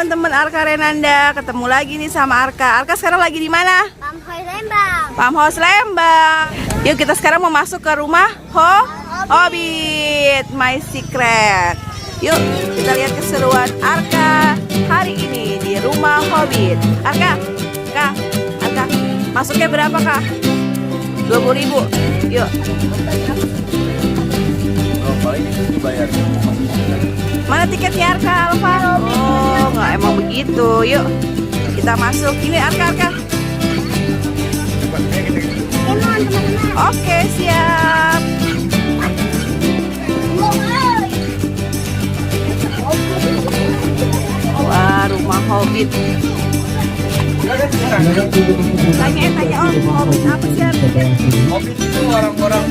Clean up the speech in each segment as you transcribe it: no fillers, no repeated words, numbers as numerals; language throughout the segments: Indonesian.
teman-teman Arka Renanda, ketemu lagi nih sama Arka. Arka sekarang lagi di mana? Farmhouse Lembang. Farmhouse Lembang. Yuk kita sekarang mau masuk ke rumah Hobbit My Secret. Yuk kita lihat keseruan Arka hari ini di rumah Hobbit. Arka, masuknya berapa Kak? 20.000. Yuk. Mana tiketnya Arka, Alfa? Oh, nggak emang begitu. Yuk, kita masuk. Ini Arka. Oke, siap. Wah, rumah Hobbit. Tanya Om, Hobbit apa sih? Hobbit itu orang-orang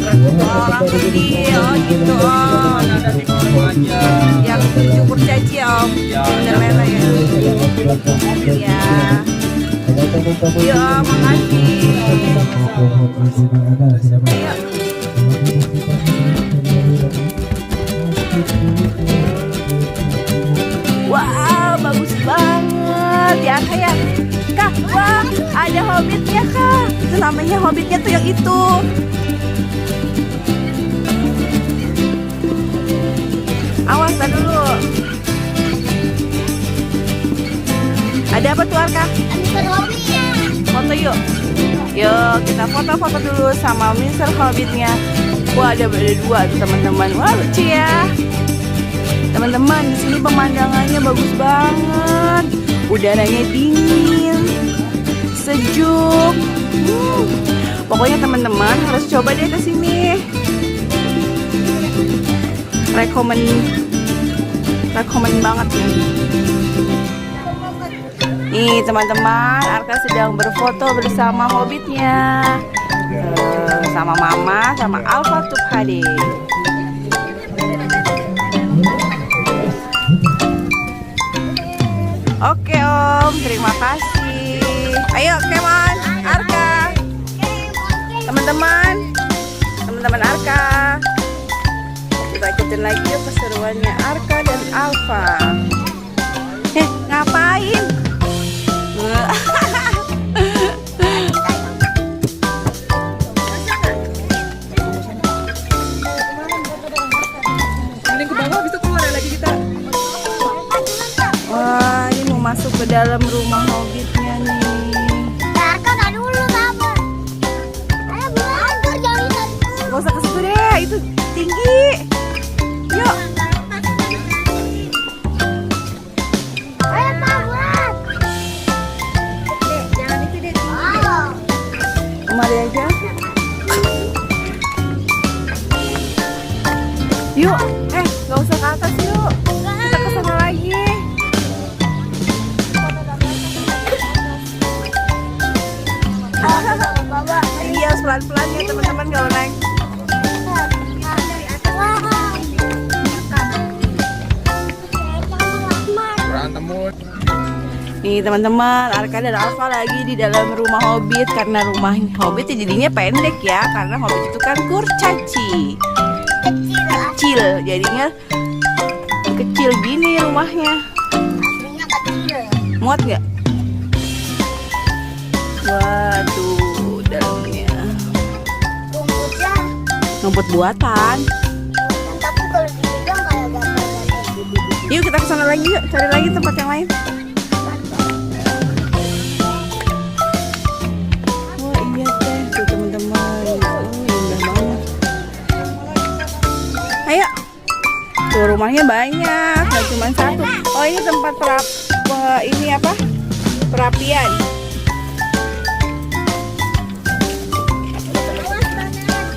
kecil, oh gitu Om. ada di aja. Yang cukur caci Om. Bener-bener ya. Iya. Iya, makasih. Ayo. Wow, bagus banget ya Kak ya. Kak, wah ada Hobbitnya Kak. Itu namanya Hobbitnya tuh yang itu. Awas tar dulu. Ada apa tuh Arka? Foto yuk. Yuk kita foto-foto dulu sama Mr. Hobbitnya. Wah ada dua tuh teman-teman. Wah lucu ya. Teman-teman di sini pemandangannya bagus banget. Udaranya dingin, sejuk. Pokoknya teman-teman harus coba deh ke sini. Rekomen banget nih. Nih teman-teman, Arka sedang berfoto bersama Hobbitnya, sama Mama, sama Alfa Tuphade. Oke Om, terima kasih. Ayo, come on, Arka. Teman-teman Arka. Kita ikutin lagi yuk keseruannya Arka dan Alfa. Ngapain? Ini ke bawah, habis itu keluar lagi kita. Wah, ini mau masuk ke dalam rumah Hobbitnya nih. Gak usah ke situ deh, itu tinggi. Yuk. Kemari aja. Yuk, gak usah ke atas yuk. Kita ke sana lagi. Ini harus pelan-pelan ya teman-teman kalau naik. Nih teman-teman, Arka dan Alfa lagi di dalam rumah Hobbit. Karena rumah Hobbit jadinya pendek ya, karena Hobbit itu kan kurcaci, kecil, jadinya kecil gini rumahnya. Muat nggak? Waduh, dalamnya rumput buatan. Yuk kita kesana lagi yuk, cari lagi tempat yang lain. Wah iya teh, tuh teman-teman, indah banget. Ayo, tuh rumahnya banyak, nggak cuma satu. Oh ini tempat perapian.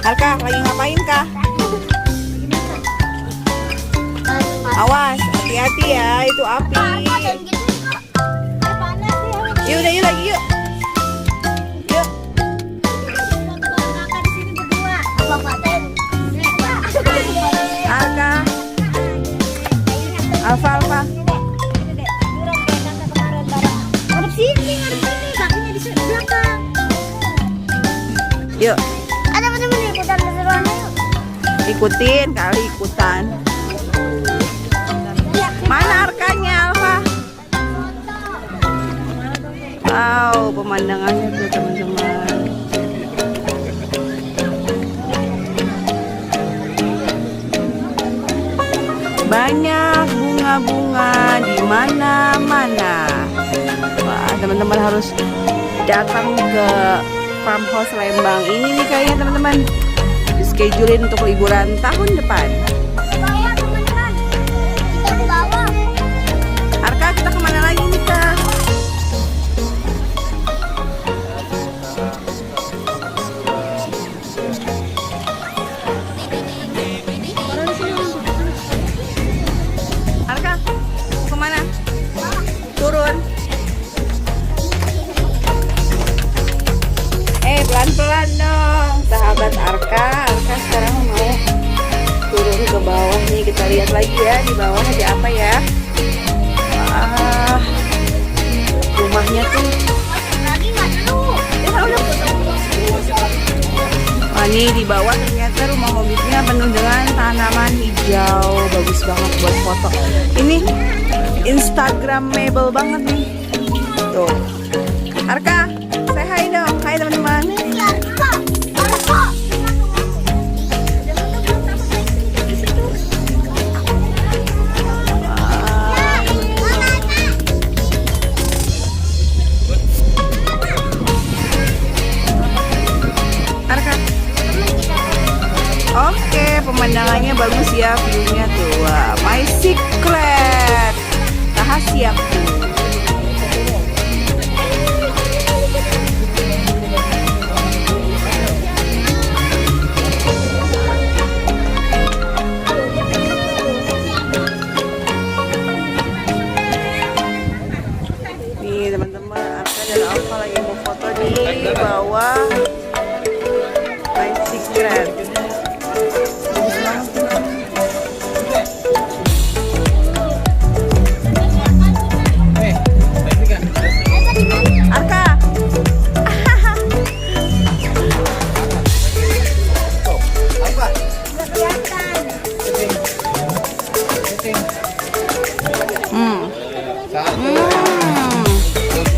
Arka lagi ngapain Kak? Awas, hati-hati ya, itu api. Yuk udah yuk lagi yuk. Yuk. Arka. Alfa. Ngadep sini, kakinya di belakang. Yuk. Ada teman-teman ikutan keseruannya yuk. Ikutin kali ikutan. Mana Arkanya Alfa? Wow, pemandangannya tuh teman-teman. Banyak bunga-bunga di mana-mana. Wah, teman-teman harus datang ke Farmhouse Lembang ini nih kayaknya teman-teman. Dischedulein untuk liburan tahun depan. Bawah teman-teman. Kita ke bawah. Arka, kita kemana lagi nih Kak? Arka, mau kemana? Turun. Pelan-pelan dong, sahabat Arka. Arka sekarang mau turun ke bawah nih. Kita lihat lagi ya, di bawah ada apa ya? Wah, rumahnya tuh. Lagi nggak dulu. Wah, nih di bawah ternyata rumah hobbitnya penuh dengan tanaman hijau. Bagus banget buat foto. Ini Instagramable banget nih. Tuh. Arka, say hi dong. Hai teman-teman. Oke, pemandangannya bagus ya, view-nya tuh. Wah, my secret, rahasiaku. Nih teman-teman, Arka dan Alfa lagi mau foto di bawah my secret. Arka.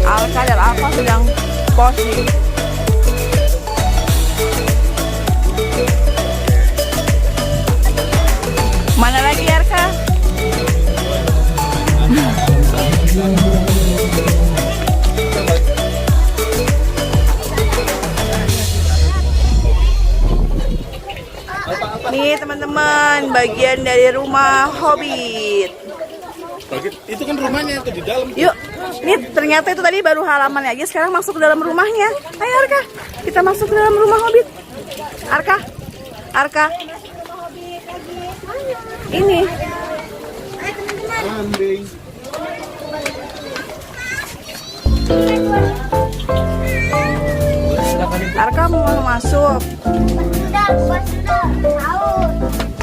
Arka dan Alfa sedang posing. Mana lagi Arka? Nih teman-teman, bagian dari rumah Hobbit. Itu kan rumahnya tuh di dalam. Yuk, nih ternyata itu tadi baru halamannya aja, sekarang masuk ke dalam rumahnya. Ayo Arka, kita masuk ke dalam rumah Hobbit. Arka, Arka. Ini. Arka mau masuk. Buka sendal.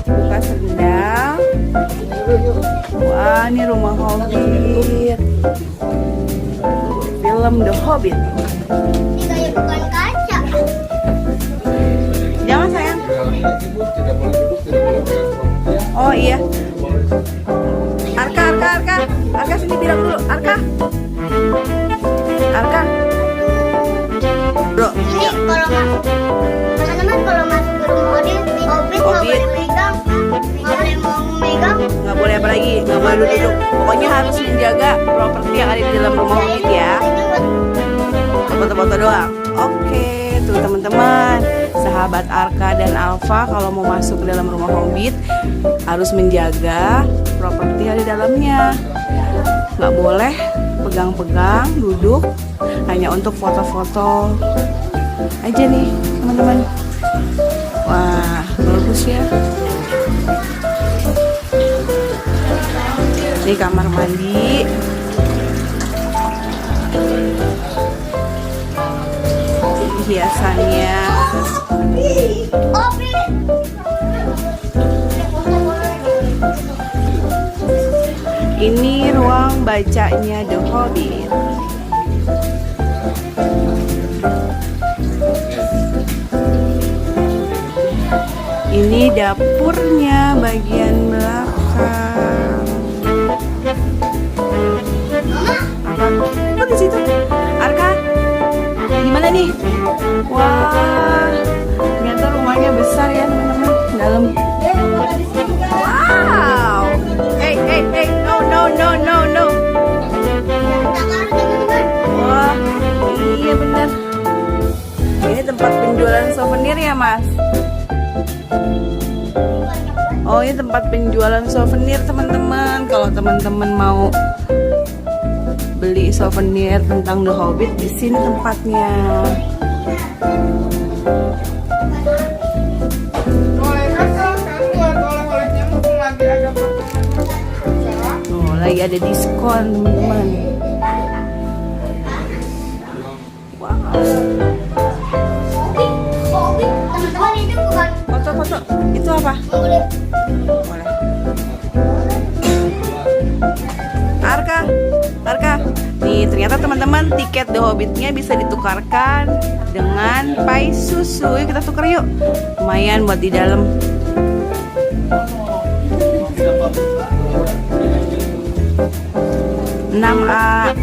Buka sendal. Wah, ini rumah Hobbit. Film The Hobbit. Ini kayak bukan kaca. Jangan sayang. Oh iya. Arka, Arka, Arka. Arka sini bilang dulu. Arka. Arka. Bro. Ini kalau masuk, teman-teman kalau masuk ke rumah Hobbit nggak boleh megang, nggak boleh mau megang. Nggak boleh apa lagi, nggak boleh duduk. Pokoknya harus menjaga properti yang ada di dalam rumah Hobbit ya. Foto-foto doang. Oke, tuh teman-teman, sahabat Arka dan Alfa kalau mau masuk ke dalam rumah Hobbit harus menjaga properti yang ada di dalamnya. Nggak boleh pegang-pegang, duduk, hanya untuk foto-foto aja nih teman-teman. Wah, bagus ya. Ini kamar mandi. Hiasannya. Ini ruang bacanya The Hobbit. Ini dapurnya bagian belakang. Apa? Oh, di situ. Arka, nih. Wah, ternyata rumahnya besar ya teman-teman. Dalam. Wow. Hey, no, no, no, no, no. Wah, iya benar. Ini tempat penjualan souvenir ya, Mas? Oh, ini tempat penjualan souvenir teman-teman. Kalau teman-teman mau beli souvenir tentang The Hobbit, di sini tempatnya. Oh, lagi ada diskon teman-teman. Wow. Teman-teman itu bukan Foto-foto. Itu apa? boleh. Boleh. Arka. Nih, ternyata teman-teman tiket The Hobbit-nya bisa ditukarkan dengan pai susu. Yuk kita tukar yuk. Lumayan buat di dalam. Enam A.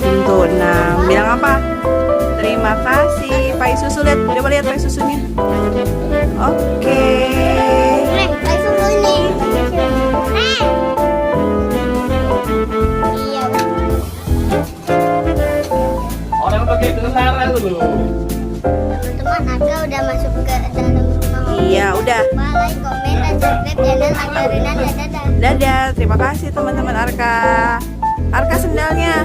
Untuk 6. Bilang apa? Terima kasih. Pai susu, lihat. Coba lihat pai susunya. Oke. Nih, kayak susu ini. Iya. Orang pakai tentara itu loh. Teman-teman, Aga udah masuk ke dalam rumah. Iya, udah. Like, komen, dan subscribe channel Aga Renan. Dadah. Dadah. Terima kasih teman-teman Arka. Arka sendalnya.